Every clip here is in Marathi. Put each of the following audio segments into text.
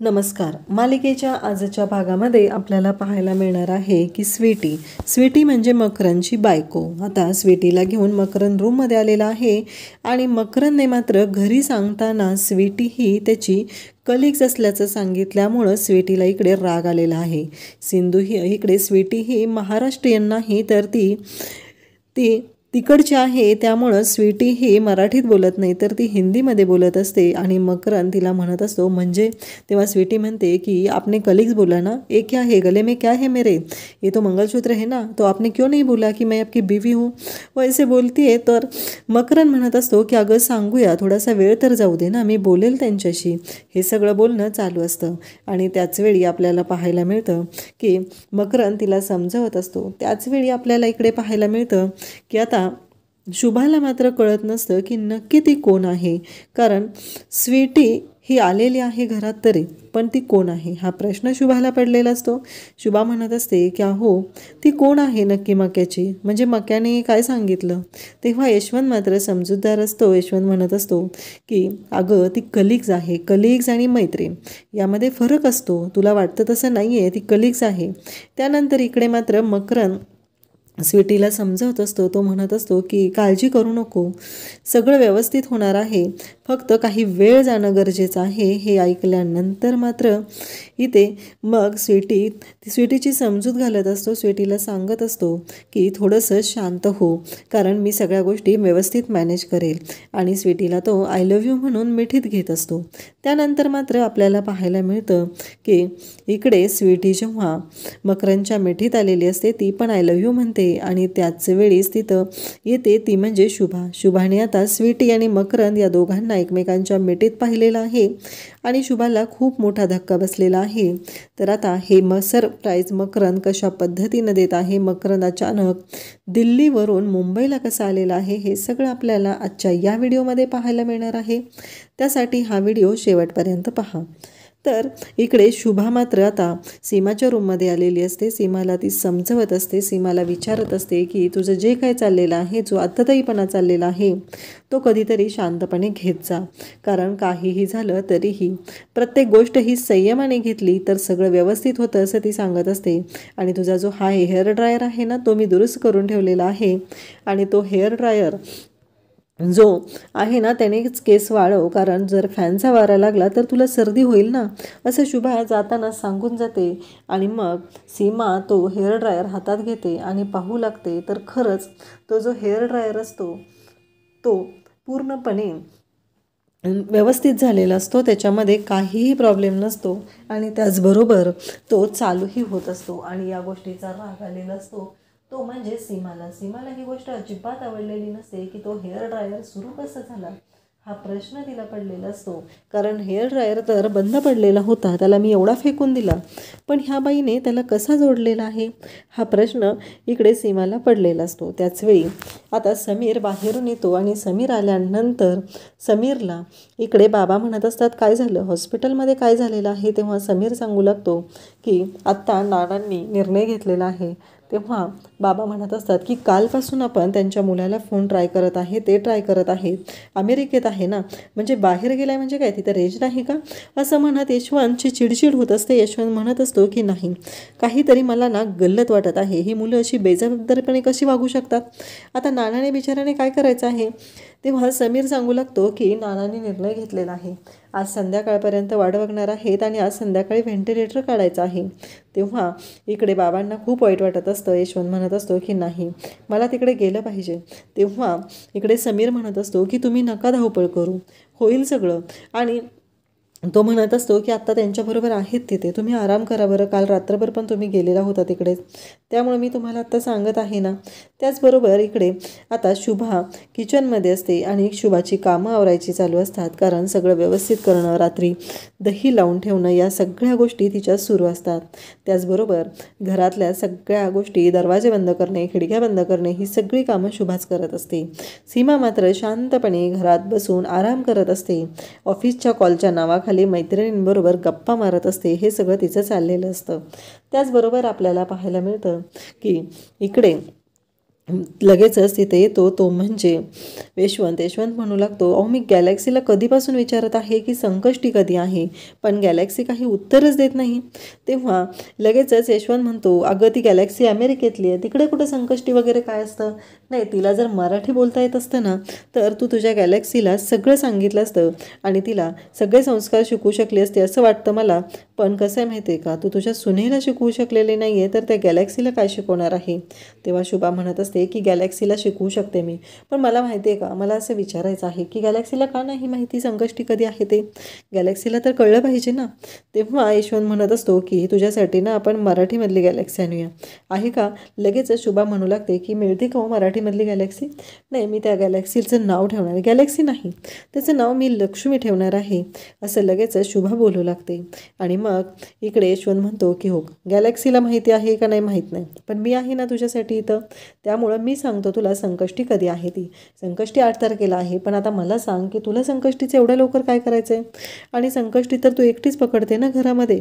नमस्कार. मालिकेच्या आजच्या भागामध्ये आपल्याला पाहायला मिळणार आहे की स्वीटी म्हणजे मकरंदची बायको. आता स्वीटीला घेऊन मकरंद रूममध्ये आलेला आहे आणि मकरंदने मात्र घरी सांगताना स्वीटी ही त्याची कलिग्स असल्याचं सांगितल्यामुळं स्वीटीला इकडे राग आलेला आहे. सिंधू ही इकडे स्वीटी ही महाराष्ट्रीयन नाही तर ती तिकडची आहे, त्यामुळं स्वीटी ही मराठीत बोलत नाही तर ती हिंदीमध्ये बोलत असते आणि मकरंद तिला म्हणत असतो म्हणजे तेव्हा स्वीटी म्हणते की आपने कलीग्स बोला ना, ये क्या है गले में क्या है मेरे, ये तो मंगलसूत्र है ना, तो आपने क्यों नहीं बोला कि मैं आपकी बीवी हूँ, वो ऐसे बोलती आहे. तर मकरंद म्हणत असतो की अगं सांगूया, थोडासा वेळ तर जाऊ दे ना, मी बोलेल त्यांच्याशी. हे सगळं बोलणं चालू असतं आणि त्याचवेळी आपल्याला पाहायला मिळतं की मकरंद तिला समजावत असतो. त्याचवेळी आपल्याला इकडे पाहायला मिळतं की आता शुभाला मात्र कळत नसतं की नक्की ती कोण आहे. कारण स्वीटी ही आलेली आहे घरात तरी, पण ती कोण आहे हा प्रश्न शुभाला पडलेला असतो. शुभा म्हणत असते की अहो ती कोण आहे नक्की मक्याची, म्हणजे मक्याने काय सांगितलं. तेव्हा यशवंत मात्र समजूतदार असतो. यशवंत म्हणत असतो की अगं ती कलिग्स आहे, कलिग्स आणि मैत्रीण यामध्ये फरक असतो, तुला वाटतं तसं नाही आहे, ती कलिग्स आहे. त्यानंतर इकडे मात्र मकरंद स्वीटीला समजवत असतो. तो म्हणत असतो की काळजी करू नको, सगळं व्यवस्थित होणार आहे, फक्त काही वेळ जाणं गरजेचं आहे. हे ऐकल्यानंतर मात्र इथे मग स्वीटीची समजूत घालत असतो. स्वीटीला सांगत असतो की थोडंसं शांत हो, कारण मी सगळ्या गोष्टी व्यवस्थित मॅनेज करेल. आणि स्वीटीला तो आय लव्ह यू म्हणून मिठीत घेत असतो. त्यानंतर मात्र आपल्याला पाहायला मिळतं की इकडे स्वीटी जेव्हा मकरंदच्या मिठीत आलेली असते ती पण आय लव्ह यू म्हणते आणि त्याच वेळीच तिथं येते ती म्हणजे शुभाने आता स्वीटी आणि मकरंद या दोघांना एकमेकांच्या मिठीत पाहिलेलं आहे आणि शुभाला खूप मोठा धक्का बसलेला आहे. तर आता हे सरप्राईज मकरंद कशा पद्धतीनं देत आहे, मकरंद अचानक दिल्लीवरून मुंबईला कसा आलेला आहे, हे सगळं आपल्याला आजच्या या व्हिडिओमध्ये पाहायला मिळणार आहे. त्यासाठी हा व्हिडिओ शेवटपर्यंत पहा. तर इकडे शुभा मात्र आता सीमाच्या रूममध्ये आलेली असते. सीमाला ती समजवत असते, सीमाला विचारत असते की तुझं जे काय चाललेलं आहे, जो आत्ताताईपणा चाललेला आहे तो कधीतरी शांतपणे घेत जा, कारण काहीही झालं तरीही प्रत्येक गोष्ट ही संयमाने घेतली तर सगळं व्यवस्थित होतं असं ती सांगत असते. आणि तुझा जो हा हेअर ड्रायर आहे ना, तो मी दुरुस्त करून ठेवलेला आहे आणि तो हेअर ड्रायर जो आहे ना त्यानेच केस वाळव, कारण जर फॅनचा वारा लागला तर तुला सर्दी होईल ना, असं शुभा जाताना सांगून जाते. आणि मग सीमा तो हेअर ड्रायर हातात घेते आणि पाहू लागते तर खरंच तो जो हेअर ड्रायर असतो तो पूर्णपणे व्यवस्थित झालेला असतो, त्याच्यामध्ये काहीही प्रॉब्लेम नसतो आणि त्याचबरोबर तो चालूही होत असतो. आणि या गोष्टीचा राग आलेला असतो तो म्हणजे सीमाला ही गोष्ट अजिबात आवडलेली नसते की तो हेअर ड्रायर सुरू कसा झाला हा प्रश्न तिला पडलेला असतो. कारण हेअर ड्रायर तर बंद पडलेला होता, त्याला मी एवढा फेकून दिला, पण ह्या बाईने त्याला कसा जोडलेला आहे हा प्रश्न इकडे सीमाला पडलेला असतो. त्याचवेळी आता समीर बाहेरून येतो आणि समीर आल्यानंतर समीरला इकडे बाबा म्हणत असतात काय झालं, हॉस्पिटलमध्ये काय झालेलं आहे. तेव्हा समीर सांगू लागतो की आत्ता नानांनी निर्णय घेतलेला आहे. तेव्हा बाबा म्हणत असतात की कालपासून आपण त्यांच्या मुलाला फोन ट्राय करत आहे, अमेरिकेत आहे ना, म्हणजे बाहेर गेलाय म्हणजे काय, तिथं रेंज नाही का, असं म्हणत यशवंतची चिडचिड होत असते. यशवंत म्हणत असतो की नाही, काहीतरी मला ना गल्लत वाटत आहे, ही मुलं अशी बेजबाबदारपणे कशी वागू शकतात, आता नानाने बिचाराने काय करायचं आहे. तेव्हा समीर सांगू लागतो की नानाने निर्णय घेतलेला आहे, आज संध्याकाळपर्यंत वाट बघणार आहेत आणि आज संध्याकाळी व्हेंटिलेटर काढायचं आहे. तेव्हा इकडे बाबांना खूप वाईट वाटत असतं. यशवंत म्हणत असतो की नाही, मला तिकडे गेलं पाहिजे. तेव्हा इकडे समीर म्हणत असतो की तुम्ही नका धावपळ करू, होईल सगळं. आणि तो म्हणत असतो की आत्ता त्यांच्याबरोबर आहेत तिथे, तुम्ही आराम करा बरं, काल रात्रभर पण तुम्ही गेलेला होता तिकडे, त्यामुळे मी तुम्हाला आत्ता सांगत आहे ना. त्याचबरोबर इकडे आता शुभा किचनमध्ये असते आणि शुभाची कामं आवरायची चालू असतात, कारण सगळं व्यवस्थित करणं, रात्री दही लावून ठेवणं, या सगळ्या गोष्टी तिच्या सुरू असतात. त्याचबरोबर घरातल्या सगळ्या गोष्टी, दरवाजे बंद करणे, खिडक्या बंद करणे, ही सगळी कामं शुभाच करत असते. सीमा मात्र शांतपणे घरात बसून आराम करत असते. ऑफिसच्या कॉलच्या नावाखाली मैत्रिणींबरोबर गप्पा मारत असते. हे सगळं तिचं चाललेलं असतं. त्याचबरोबर आपल्याला पाहायला मिळतं की इकडे लगेचच तिथे येतो तो म्हणजे यशवंत. यशवंत म्हणू लागतो, अहो मी गॅलेक्सीला कधीपासून विचारत आहे की संकष्टी कधी आहे, पण गॅलेक्सी काही उत्तरच देत नाही. तेव्हा लगेचच यशवंत म्हणतो, अगं ती गॅलेक्सी अमेरिकेतली आहे, तिकडे कुठं संकष्टी वगैरे काय असतं. नाही, तिला जर मराठी बोलता येत असतं ना तर तू तुझ्या गॅलेक्सीला सगळं सांगितलं असतं आणि तिला सगळे संस्कार शिकवू शकले असते असं वाटतं मला. पण कसं आहे माहिती आहे का, तू तुझ्या सुनेला शिकवू शकलेले नाही आहे तर त्या गॅलेक्सीला काय शिकवणार आहे. तेव्हा शुभा म्हणत असते की गॅलेक्सीला शिकवू शकते मी, पण मला माहिती आहे का, मला असं विचारायचं आहे की गॅलेक्सीला का नाही माहिती संकष्टी कधी आहे ते. गॅलेक्सीला तर कळलं पाहिजे ना. तेव्हा यशवंत म्हणत असतो की तुझ्यासाठी ना आपण मराठीमधली गॅलेक्सी आणूया, आहे का. लगेच शुभा म्हणू लागते की मिळते का हो मराठीमधली गॅलेक्सी. नाही, मी त्या गॅलेक्सीचं नाव ठेवणार आहे, गॅलेक्सी नाही, त्याचं नाव मी लक्ष्मी ठेवणार आहे, असं लगेच शुभा बोलू लागते. आणि मग इकडे यशवंत म्हणतो की हो, गॅलेक्सीला माहिती आहे का नाही माहीत नाही, पण मी आहे ना तुझ्यासाठी इथं, त्यामुळं मी सांगतो तुला संकष्टी कधी आहे ती. संकष्टी 8 तारखेला आहे, पण आता मला सांग की तुला संकष्टीचं एवढ्या लवकर काय करायचं आहे. आणि संकष्टी तर तू एकटीच पकडते ना घरामध्ये,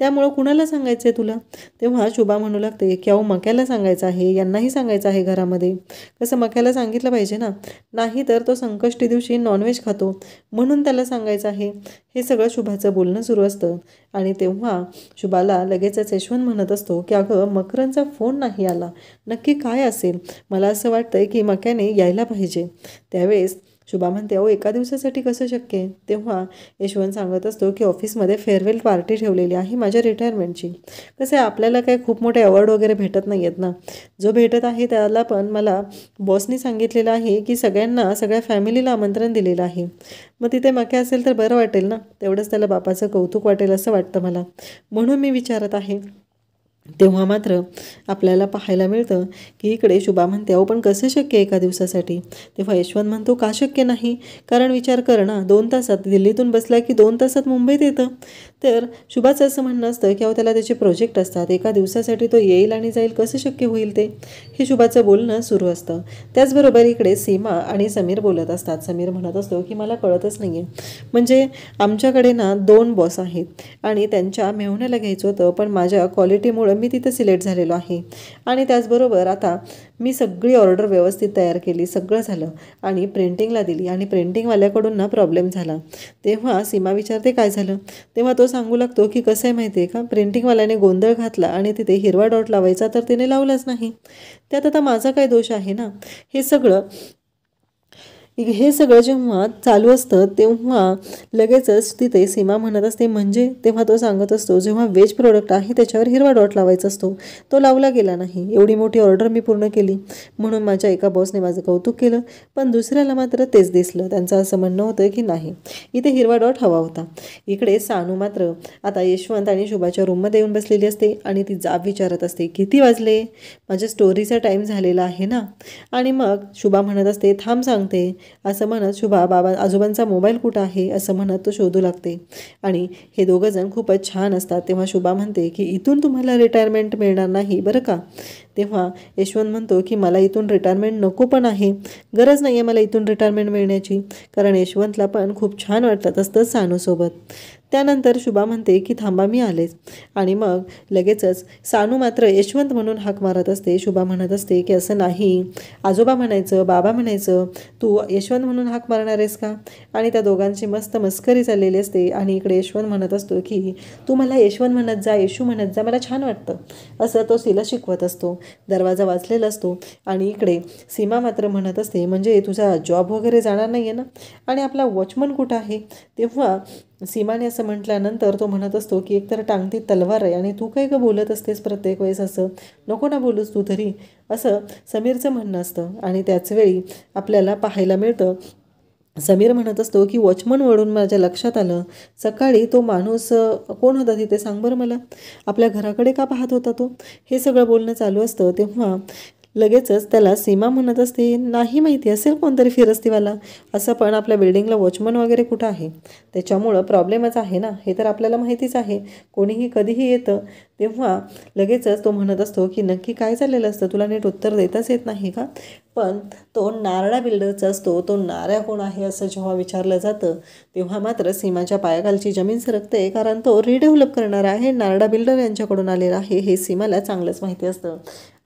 त्यामुळं कुणाला सांगायचं आहे तुला. तेव्हा शुभा म्हणू लागते की अहो मक्याला सांगायचं आहे, यांनाही सांगायचं आहे घरामध्ये. कसं मक्याला सांगितलं पाहिजे ना, नाही तर तो संकष्टी दिवशी नॉनव्हेज खातो म्हणून त्याला सांगायचं आहे. हे सगळं शुभाचं बोलणं सुरू असतं. आणि तेव्हा शुभाला लगेचच यशवंत म्हणत असतो की अगं मकरनचा फोन नाही आला, नक्की काय असेल, मला असं वाटतंय की मक्याने यायला पाहिजे. त्यावेळेस शुभा म्हणते, अहो एका दिवसासाठी कसं शक्य आहे. तेव्हा यशवंत सांगत असतो की ऑफिसमध्ये फेअरवेल पार्टी ठेवलेली आहे माझ्या रिटायरमेंटची. कसं आहे, आपल्याला काही खूप मोठे अवॉर्ड वगैरे भेटत नाही आहेत ना, जो भेटत आहे त्याला पण मला बॉसनी सांगितलेलं आहे की सगळ्यांना, सगळ्या फॅमिलीला आमंत्रण दिलेलं आहे. मग तिथे मक्या असेल तर बरं वाटेल ना, तेवढंच त्याला बापाचं कौतुक वाटेल असं वाटतं मला, म्हणून मी विचारत आहे. तेव्हा मात्र आपल्याला पाहायला मिळतं की इकडे शुभा म्हणते, अहो पण कसं शक्य एका दिवसासाठी. तेव्हा यशवंत म्हणतो, का शक्य नाही, कारण विचार कर ना, 2 तासात दिल्लीतून बसला की 2 तासात मुंबईत येतं. तर शुभाचं असं म्हणणं असतं की अहो त्याला त्याचे प्रोजेक्ट असतात, एका दिवसासाठी तो येईल आणि जाईल, कसं शक्य होईल ते. हे शुभाचं बोलणं सुरू असतं. त्याचबरोबर इकडे सीमा आणि समीर बोलत असतात. समीर म्हणत असतो की मला कळतच नाही आहे, म्हणजे आमच्याकडे ना 2 बॉस आहेत आणि त्यांच्या मेहुण्याला घ्यायचं होतं, पण माझ्या क्वालिटीमुळं मी तिथं सिलेक्ट झालेलो आहे. आणि त्याचबरोबर आता मी सगळी ऑर्डर व्यवस्थित तयार केली, सगळं झालं आणि प्रिंटिंगला दिली आणि प्रिंटिंगवाल्याकडून ना प्रॉब्लेम झाला. तेव्हा सीमा विचारते काय झालं. तेव्हा तो सांगू लागतो की कसं आहे माहिती आहे का, प्रिंटिंगवाल्याने गोंधळ घातला आणि तिथे हिरवा डॉट लावायचा तर तिने लावलाच नाही. त्यात आता माझा काय दोष आहे ना. हे सगळं जेव्हा चालू असतं तेव्हा लगेचच तिथे सीमा म्हणत असते म्हणजे. तेव्हा तो सांगत असतो, जेव्हा वेज प्रोडक्ट आहे त्याच्यावर हिरवा डॉट लावायचा असतो, तो लावला गेला नाही. एवढी मोठी ऑर्डर मी पूर्ण केली म्हणून माझ्या एका बॉसने माझं कौतुक केलं, पण दुसऱ्याला मात्र तेच दिसलं. त्यांचं असं म्हणणं होतं की नाही, इथे हिरवा डॉट हवा होता. इकडे सानू मात्र आता यशवंत आणि शुभाच्या रूममध्ये येऊन बसलेली असते आणि ती जाब विचारत असते, किती वाजले, माझ्या स्टोरीचा टाईम झालेला आहे ना. आणि मग शुभा म्हणत असते, थांब सांगते, असं म्हणत शुभा आजोबांचा मोबाईल कुठं आहे असं म्हणत तो शोधू लागते. आणि हे दोघंजण खूपच छान असतात. तेव्हा शुभा म्हणते की इथून तुम्हाला रिटायरमेंट मिळणार नाही बरं का. तेव्हा यशवंत म्हणतो की मला इथून रिटायरमेंट नको पण आहे, गरज नाही आहे मला इथून रिटायरमेंट मिळण्याची, कारण यशवंतला पण खूप छान वाटतं असतं सानूसोबत. त्यानंतर शुभा म्हणते की थांबा मी आलेच. आणि मग लगेचच सानू मात्र यशवंत म्हणून हाक मारत असते. शुभा म्हणत असते की असं नाही, आजोबा म्हणायचं, बाबा म्हणायचं, तू यशवंत म्हणून हाक मारणार आहेस का. आणि त्या दोघांची मस्त मस्करी चाललेली असते. आणि इकडे यशवंत म्हणत असतो की तू मला यशवंत म्हणत जा, येशू म्हणत जा, मला छान वाटतं, असं तो तिला शिकवत असतो. दरवाजा वाजलेला असतो आणि इकडे सीमा मात्र म्हणत असते, म्हणजे तुझा जॉब वगैरे जाणार नाही आहे ना, आणि आपला वॉचमन कुठं आहे. तेव्हा सीमाने असं म्हटल्यानंतर तो म्हणत असतो की एकतर टांगती तलवार आहे आणि तू काय का बोलत असतेस प्रत्येक वेळेस, असं नको ना बोलूस तू तरी, असं समीरचं म्हणणं असतं. आणि त्याचवेळी आपल्याला पाहायला मिळतं समीर म्हणत असतो की वॉचमनवरून माझ्या लक्षात आलं, सकाळी तो माणूस कोण होता तिथे सांग बरं मला, आपल्या घराकडे का पाहत होता तो. हे सगळं बोलणं चालू असतं. तेव्हा लगेचच त्याला सीमा म्हणत असते, नाही माहिती, असेल कोणतरी फिरस्तीवाला, असं पण आपल्या बिल्डिंगला वॉचमन वगैरे कुठं आहे, त्याच्यामुळं प्रॉब्लेमच आहे ना, हे तर आपल्याला माहितीच आहे, कोणीही कधीही येतं. तेव्हा लगेचच तो म्हणत असतो की नक्की काय झालेलं असतं, तुला नीट उत्तर देताच येत नाही का? पण तो नारळा बिल्डरचा असतो. तो नाऱ्या कोण आहे असं जेव्हा विचारलं जातं तेव्हा मात्र सीमाच्या पायाखालची जमीन सरकते, कारण तो रिडेव्हलप करणारा आहे, नारळा बिल्डर यांच्याकडून आलेला आहे हे सीमाला चांगलंच माहिती असतं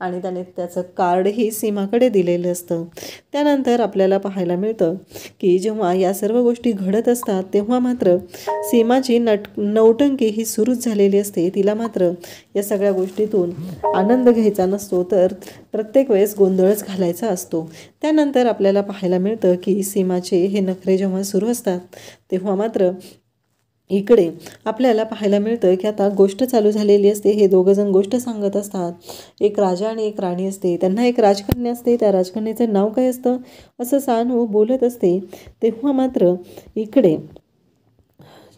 आणि त्याने त्याचं कार्डही सीमाकडे दिलेलं असतं. त्यानंतर आपल्याला पाहायला मिळतं की जेव्हा या सर्व गोष्टी घडत असतात तेव्हा मात्र सीमाची नौटंकी ही सुरूच झालेली असते. तिला मात्र या सगळ्या गोष्टीतून आनंद घ्यायचा नसतो, तर प्रत्येक वेळेस गोंधळच घालायचा असतो. त्यानंतर आपल्याला पाहायला मिळतं की सीमाचे हे नखरे जेव्हा सुरू असतात तेव्हा मात्र इकडे आपल्याला पाहायला मिळतं की आता गोष्ट चालू झालेली असते. हे दोघंजण गोष्ट सांगत असतात. एक राजा आणि एक राणी असते, त्यांना एक राजकन्या असते. त्या राजकन्याचं नाव काय असतं असं सानू बोलत असते. तेव्हा मात्र इकडे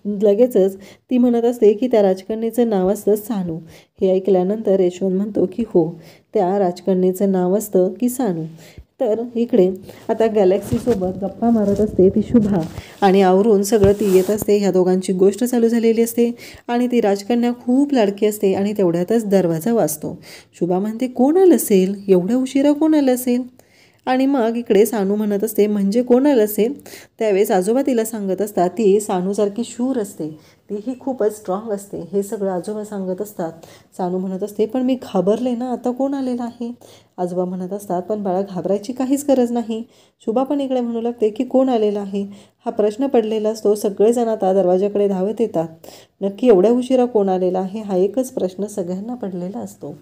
लगेचच ती म्हणत असते की त्या राजकन्येचं नाव असतं सानू. हे ऐकल्यानंतर यशवंत म्हणतो की हो, त्या राजकन्येचं नाव असतं की सानू. तर इकडे आता गॅलेक्सीसोबत गप्पा मारत असते ती शुभा आणि आवरून सगळं ती येत असते. ह्या दोघांची गोष्ट चालू झालेली असते आणि ती राजकन्या खूप लाडकी असते आणि तेवढ्यातच दरवाजा वाजतो. शुभा म्हणते कोण आलं असेल, एवढ्या उशिरा कोण आलं असेल? आणि मग इकडे सानू म्हणत असते म्हणजे कोण आलं असेल? त्यावेळेस आजोबा तिला सांगत असतात ती सानूसारखी शूर असते, तीही खूपच स्ट्रॉंग असते. हे सगळं आजोबा सांगत असतात. सानू म्हणत असते पण मी घाबरले ना, आता कोण आलेलं आहे? आजोबा म्हणत असतात पण बाळा घाबरायची काहीच गरज नाही. शुभा पण इकडे म्हणू लागते की कोण आलेला आहे? हा प्रश्न पडलेला असतो. सगळेजण आता दरवाजाकडे धावत येतात. नक्की एवढ्या उशिरा कोण आलेला आहे हा एकच प्रश्न सगळ्यांना पडलेला असतो.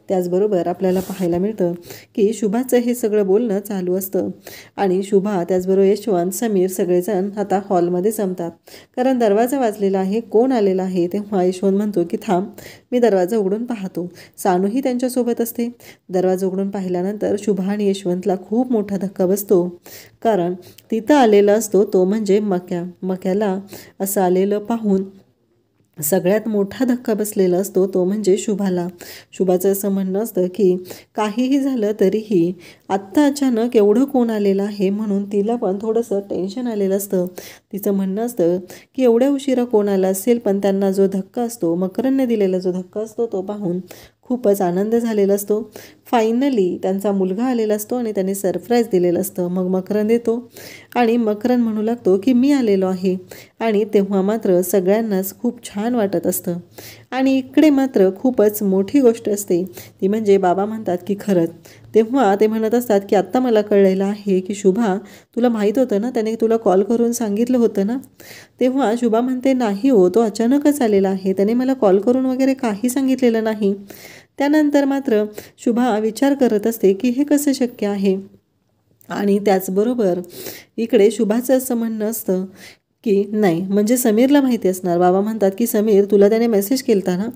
त्याचबरोबर आपल्याला पाहायला मिळतं की शुभाचं हे सगळं बोलणं चालू असतं आणि शुभा त्याचबरोबर यशवंत, समीर सगळेजण आता हॉलमध्ये जमतात, कारण दरवाजा वाजलेला आहे. कोण आलेला आहे? तेव्हा यशवंत म्हणतो की थांब, मी दरवाजा उघडून पाहतो. सानूही त्यांच्यासोबत असते. दरवाजा उघडून पाहिल्यानंतर शुभा आणि यशवंतला खूप मोठा धक्का बसतो, कारण तिथं आलेला असतो तो म्हणजे मक्याला असं आलेलं पाहून सगळ्यात मोठा धक्का बसलेला असतो तो म्हणजे शुभाला. शुभाचं असं म्हणणं असतं की काहीही झालं तरीही आत्ता अचानक एवढं कोण आलेलं आहे, म्हणून तिला पण थोडंसं टेन्शन आलेलं असतं. तिचं म्हणणं असतं की एवढ्या उशिरा कोण आला असेल, पण त्यांना जो धक्का असतो, मकरनने दिलेला जो धक्का असतो तो पाहून खूपच आनंद झालेला असतो. फायनली त्यांचा मुलगा आलेला असतो आणि त्याने सरप्राईज दिलेलं असतं. मग मकरन येतो आणि मकरन म्हणू लागतो की मी आलेलो आहे आणि तेव्हा मात्र सगळ्यांनाच खूप छान वाटत असतं. आणि इकडे मात्र खूपच मोठी गोष्ट असते ती म्हणजे बाबा म्हणतात की खरंच. तेव्हा ते म्हणत असतात की आत्ता मला कळलेलं आहे की शुभा, तुला माहीत होतं ना, त्याने तुला कॉल करून सांगितलं होतं ना? तेव्हा शुभा म्हणते नाही हो, तो अचानकच आलेला आहे, त्याने मला कॉल करून वगैरे काही सांगितलेलं नाही. त्यानंतर मात्र शुभा विचार करत असते की हे कसं शक्य आहे. आणि त्याचबरोबर इकडे शुभाचं असं म्हणणं असतं की नाही, म्हणजे समीरला माहिती असणार. बाबा म्हणतात की समीर, तुला त्याने मेसेज केलता ना?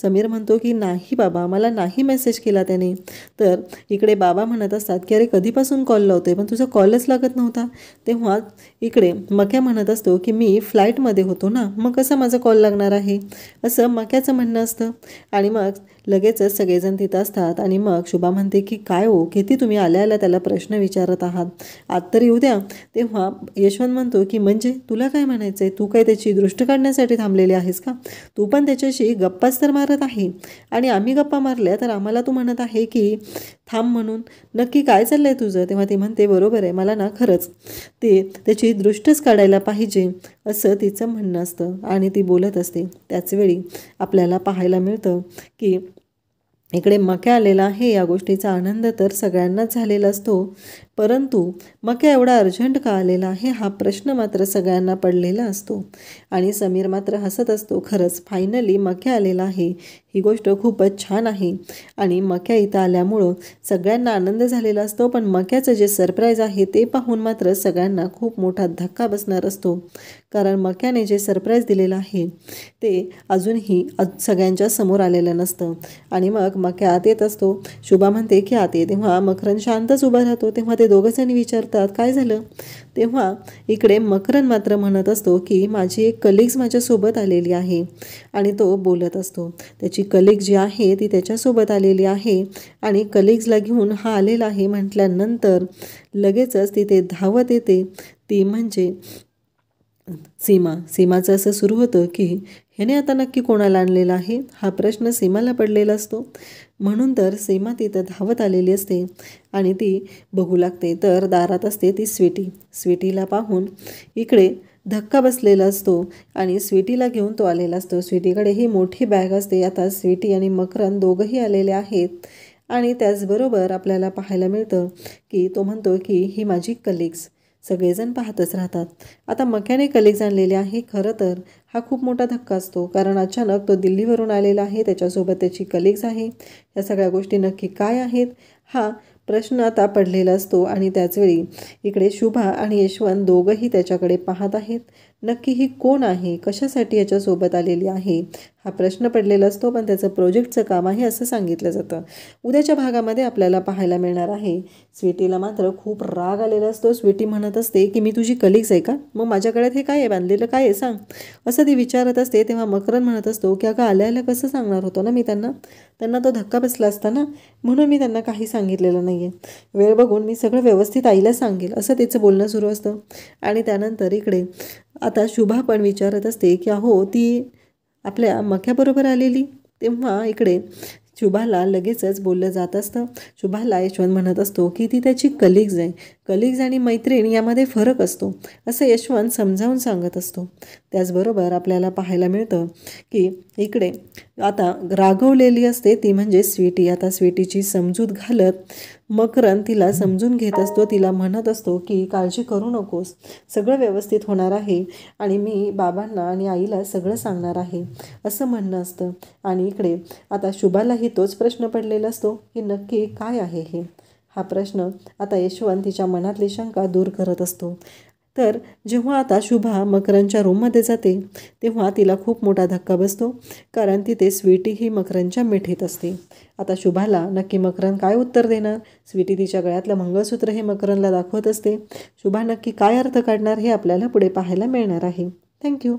समीर म्हणतो की नाही बाबा, मला नाही मेसेज केला त्याने. तर इकडे बाबा म्हणत असतात की अरे कधीपासून कॉल लावतोय पण तुझा कॉलच लागत नव्हता. तेव्हा इकडे मक्या म्हणत असतो की मी फ्लाईटमध्ये होतो ना, मग कसा माझा कॉल लागणार आहे, असं मक्याचं म्हणणं असतं. आणि मग लगेचच सगळेजण तिथं असतात आणि मग शुभा म्हणते की काय हो, किती तुम्ही आल्या त्याला प्रश्न विचारत आहात, आत तर येऊ द्या. तेव्हा यशवंत म्हणतो की म्हणजे तुला काय म्हणायचं आहे, तू काय त्याची दृष्ट काढण्यासाठी थांबलेली आहेस का? तू पण त्याच्याशी गप्पाच तर मारत आहे आणि आम्ही गप्पा मारल्या तर आम्हाला तू म्हणत आहे की थांब म्हणून. नक्की काय चाललं आहे तुझं? तेव्हा ती म्हणते बरोबर आहे, मला ना खरंच त्याची दृष्टच काढायला पाहिजे असं तिचं म्हणणं असतं आणि ती बोलत असते. त्याचवेळी आपल्याला पाहायला मिळतं की इकडे मक्या आलेला आहे. या गोष्टीचा आनंद तर सगळ्यांनाच झालेला असतो, परंतु मक्या एवढा अर्जंट का आलेला आहे हा प्रश्न मात्र सगळ्यांना पडलेला असतो. आणि समीर मात्र हसत असतो. खरंच फायनली मक्या आलेला आहे, ही गोष्ट खूपच छान आहे. आणि मक्या इथं आल्यामुळं सगळ्यांना आनंद झालेला असतो, पण मक्याचं जे सरप्राईज आहे ते पाहून मात्र सगळ्यांना खूप मोठा धक्का बसणार असतो, कारण मक्याने जे सरप्राईज दिलेलं आहे ते अजूनही सगळ्यांच्या समोर आलेलं नसतं. आणि मग मक्या आत येत असतो. शुभा म्हणते की आत ये. तेव्हा मकरन शांतच उभा राहतो. तेव्हा ते दोघंजणी विचारतात काय झालं. तेव्हा इकडे मकरन मात्र म्हणत असतो की माझी एक कलिग्स माझ्यासोबत आलेली आहे. आणि तो बोलत असतो त्याची कलिग जी आहे ती त्याच्यासोबत आलेली आहे आणि कलिग्सला घेऊन हा आलेला आहे म्हटल्यानंतर लगेचच तिथे धावत येते ती म्हणजे सीमाचं असं सुरू होतं की ह्याने आता नक्की कोणाला आणलेला आहे हा प्रश्न सीमाला पडलेला असतो. म्हणून तर सीमा तिथं धावत आलेली असते आणि ती बघू लागते तर दारात असते ती स्वीटीला पाहून इकडे धक्का बसलेला असतो आणि स्वीटीला घेऊन तो आलेला असतो. स्वीटीकडे ही मोठी बॅग असते. आता स्वीटी आणि मकरंद दोघंही आलेले आहेत आणि त्याचबरोबर आपल्याला पाहायला मिळतं की तो म्हणतो की ही माझी कलिग्स. सगळेजण पाहतच राहतात. आता मक्याने कलिग्स आणलेले आहे. खरं तर हा खूप मोठा धक्का असतो कारण अचानक तो दिल्लीवरून आलेला आहे, त्याच्यासोबत त्याची कलिग्स आहे. या सगळ्या गोष्टी नक्की काय आहेत हा प्रश्न आता पडलेला असतो आणि त्याचवेळी इकडे शुभा आणि यशवंत दोघंही त्याच्याकडे पाहत आहेत. नक्की ही कोण आहे, कशासाठी याच्यासोबत आलेली आहे हा प्रश्न पडलेला असतो. पण त्याचं प्रोजेक्टचं काम आहे असं सांगितलं जातं. उद्याच्या भागामध्ये आपल्याला पाहायला मिळणार आहे स्वीटीला मात्र खूप राग आलेला असतो. स्वीटी म्हणत असते की मी तुझी कलिग्स आहे का, मग माझ्या गळ्यात हे काय आहे बांधलेलं, काय आहे सांग, असं ती विचारत असते. तेव्हा मकरंद म्हणत असतो की अगं आल्या कसं सांगणार होतो ना मी त्यांना तो धक्का बसला असता ना, म्हणून मी त्यांना काही सांगितलेलं नाही आहे. वेळ बघून मी सगळं व्यवस्थित आईला सांगेल असं तिचं बोलणं सुरू असतं. आणि त्यानंतर इकडे आता शुभा पण विचारत असते की अहो ती आपल्या मक्याबरोबर आलेली. तेव्हा इकडे शुभाला लगेचच बोललं जात असतं. शुभाला यशवंत म्हणत असतो की ती त्याची कलिग्ज आहे. कलिग्ज आणि मैत्रीण यामध्ये फरक असतो असं यशवंत समजावून सांगत असतो. त्याचबरोबर आपल्याला पाहायला मिळतं की इकडे आता रागवलेली असते ती म्हणजे स्वीटी. आता स्वीटीची समजूत घालत मकरंद तिला समजून घेत असतो. तिला म्हणत असतो की काळजी करू नकोस, सगळं व्यवस्थित होणार आहे आणि मी बाबांना आणि आईला सगळं सांगणार आहे असं म्हणणं असतं. आणि इकडे आता शुभालाही तोच प्रश्न पडलेला असतो की नक्की काय आहे हे. हा प्रश्न आता यशवंत तिच्या मनातली शंका दूर करत असतो. तर जेव्हा आता शुभा मकरंदच्या रूममध्ये जाते तेव्हा तिला खूप मोठा धक्का बसतो कारण तिथे स्वीटी ही मकरंदच्या मिठीत असते. आता शुभाला नक्की मकरंद काय उत्तर देणार. स्वीटी तिच्या गळ्यातलं मंगळसूत्र हे मकरंदला दाखवत असते. शुभा नक्की काय अर्थ काढणार हे आपल्याला पुढे पाहायला मिळणार आहे. थँक्यू.